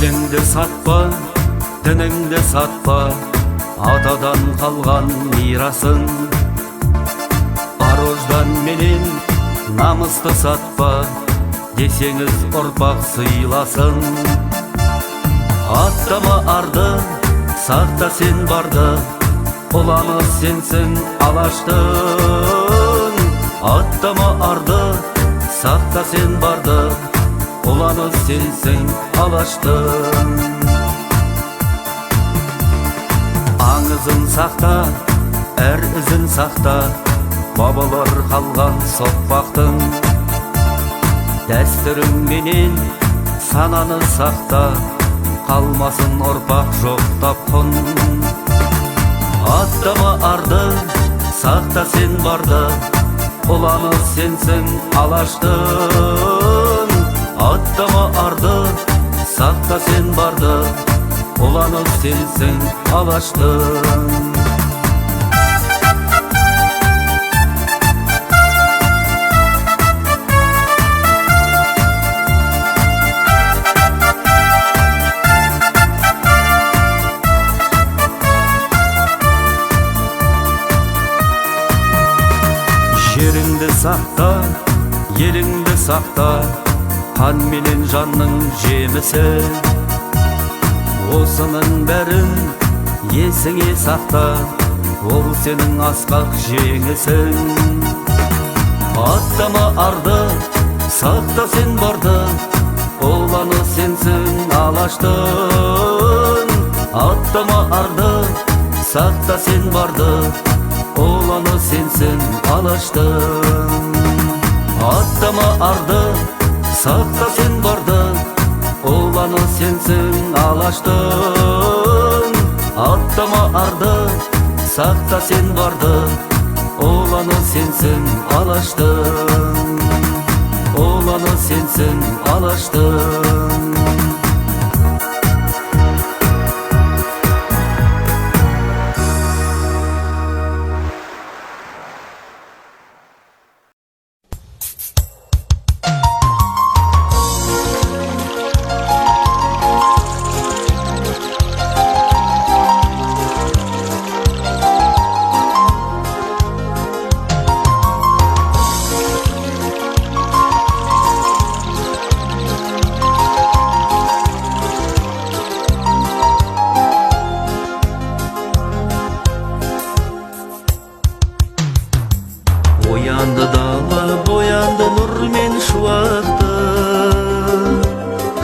Еліңді сатпа, дініңді сатпа, атадан қалған мирасын. Ар-ождан менен намысты сатпа, десеңіз ұрпақ сыйласын. Аттама арды, сақта сен барды, ұланы сенсің алаштың. Аттама арды, сақта сен барды, ұланы сенсің алаштың. Аңызын сақта, әр ізін сақта, бабалар қалған соқпақтың. Дәстүрің менен сананы сақта, қалмасын ұрпақ жоқ тапқын. Аттама арды, сақта сен барды, ұланы сенсің алаштың. Аттама арды, сақта сен барды, ұланы сенсің алаштың. Жеріңді сақта, еліңді сақта, қан менен жанның жемісі. Осының бәрін есіңе сақта, ол сенің асқақ жеңісің. Аттама арды, сақта сен барды, ұланы сенсің алаштың. Аттама арды, сақта сен барды, ұланы сенсің алаштың. Аттама арды, сақта сен барды, ұланы сенсің алаштың. Аттама арды, сақта сен барды, ұланы сенсің алаштың. Ұланы сенсің алаштың. Боянды дала, боянды нұрмен шуақты,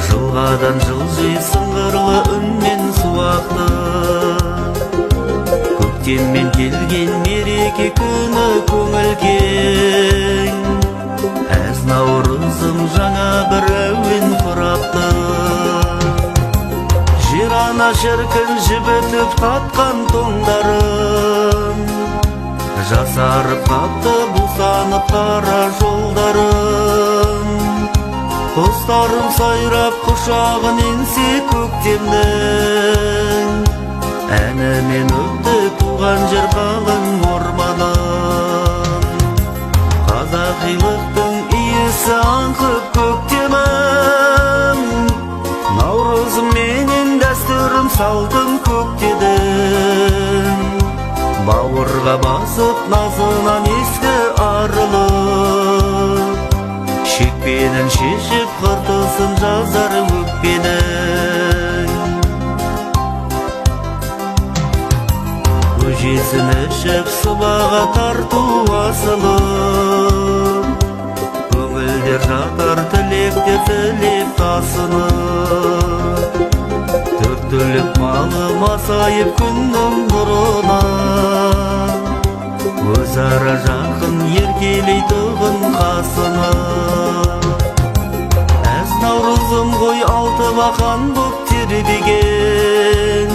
жылғадан жылжи сыңғырлы үнмен суақты. Көктеммен келген мереке күні көңіл кең, әз наурызым жаңа бір әуен құрапты. Жер ана шіркін жібітіп қатқан тоңдарым, жасарып қапты бұлсанып қара жолдарым. Құстарым сайрап құшағын енсе көктемнің, әнімен өтті туған жер қалың орманым. Қазақилықтың иісі аңқып көктемім, наурызым менен дәстүрім салтым көктедім. Бауырға басып назынан ескі арылып, шекпенін шешіп қыртысын жазар өкпенің. Көжесін ішіп сыбаға тарту асылып, көңілдер жатар тілектер тілеп тасынып. Төрттілік малы масайып күннің нұрына, өзара жақын еркелей тұғын қасына. Әз наурызым ғой алты бақан боп тербеген,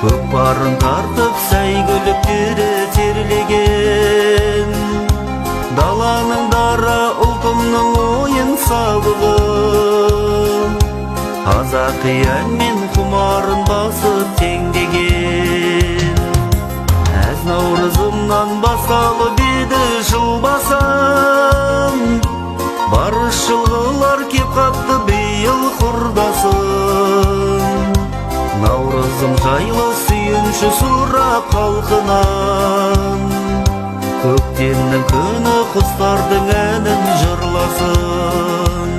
көкпарын тартып сәйгүліктері терлеген. Даланың дара ұлтымның ойын сауығы, қазақи әнмен құмарын басып теңдеген. Әз наурызымнан басталып еді жыл басым, 3 жылғылар кеп қапты бейіл құрдасым. Наурызым жайлы сүйінші сұрап халқынан, көктемнің күні құстардың әнін жырласын.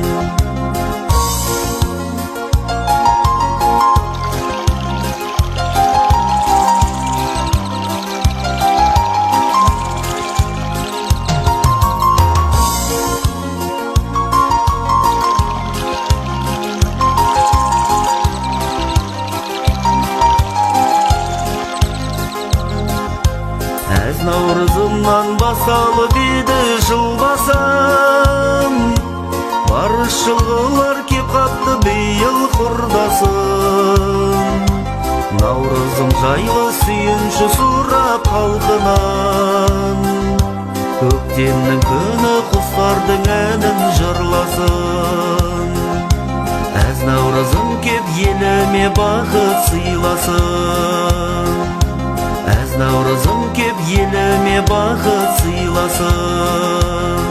Әз наурызымнан басталып еді жыл басам, барышшылар кеп қапты биыл құрдасын. Наурызым жайлы сүйінші сұрап халқынан, көктемнің күні құстардың әнін жырласын. Әз наурызым кеп еліме бақыт сыйласын. Әз наурызым кеп еліме бақыт сыйласын.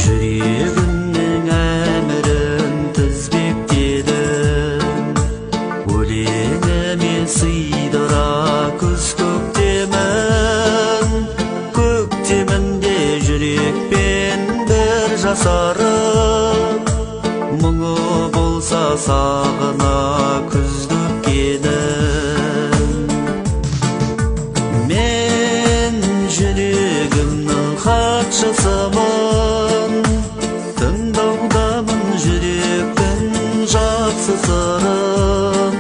Жүрегімнің әмірін тізбектедім, өлеңіме сыйдыра күз көктемін. Көктемінде жүрекпен бір жасарып, мұңы болса сағына күздік кенім. Мен жүрегімнің хатшысымын, тыңдаудамын жүректің жақсы сырын.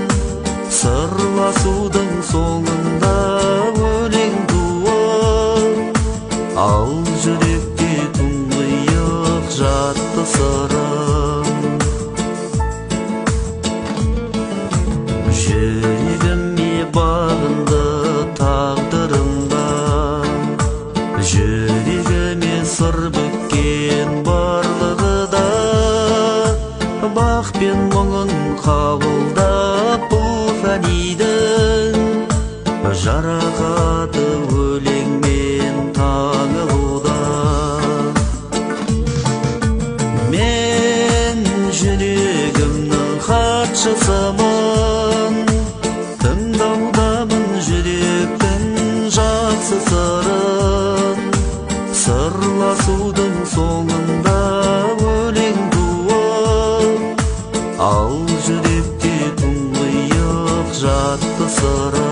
Сырласудың соңында өлең туып, ал жүректе тұңғиық жатты сырым. Жүрегіме бағынды тағдырымда, жүрегіме сыр бүккен барлығы да, бақ пен мұңын қабылдап бұл фәнидің, жарақаты өлеңмен таңылуда. Мен жүрегімнің хатшысымын, тыңдаудамын жүректің жақсы сырын. Сырласудың соңында өлең туып, ал жүректе тұңғиық жатты сырым.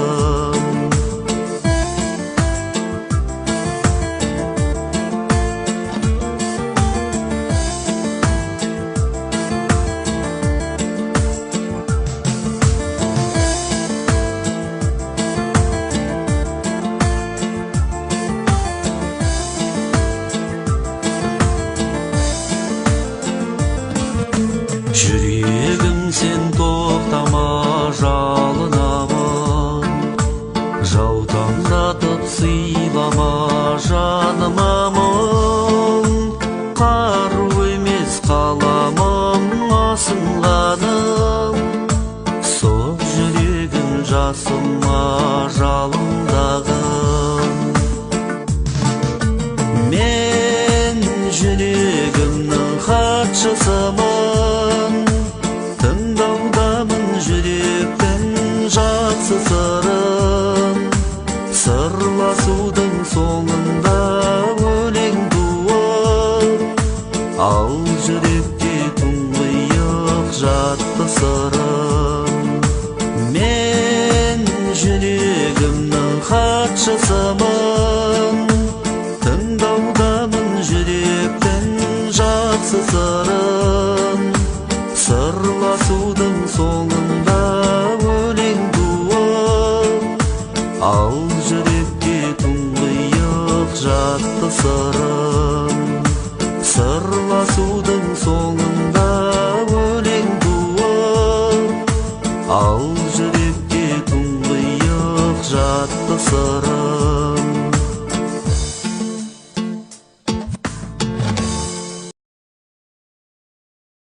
Жүрегім сен тоқтама жалынамын, жаутаңдатып сыйлама жаныма мұң. Қару емес қаламым асынғаным, соқ жүрегім жасыма жалындағым. Мен жүрегімнің хатшысымын, тыңдаудамын жүректің жақсы сырын. Сырласудың соңында өлең туып, ал жүректе тұңғиық жатты сырым. Мен жүрегімнің хатшысымын, тыңдаудамын жүректің жақсы сырын. Сырласудың соңында өлең туып, ал жүректе тұңғиық жатты сырым. Сырласудың соңында өлең туып, ал жүректе тұңғиық жатты сыры.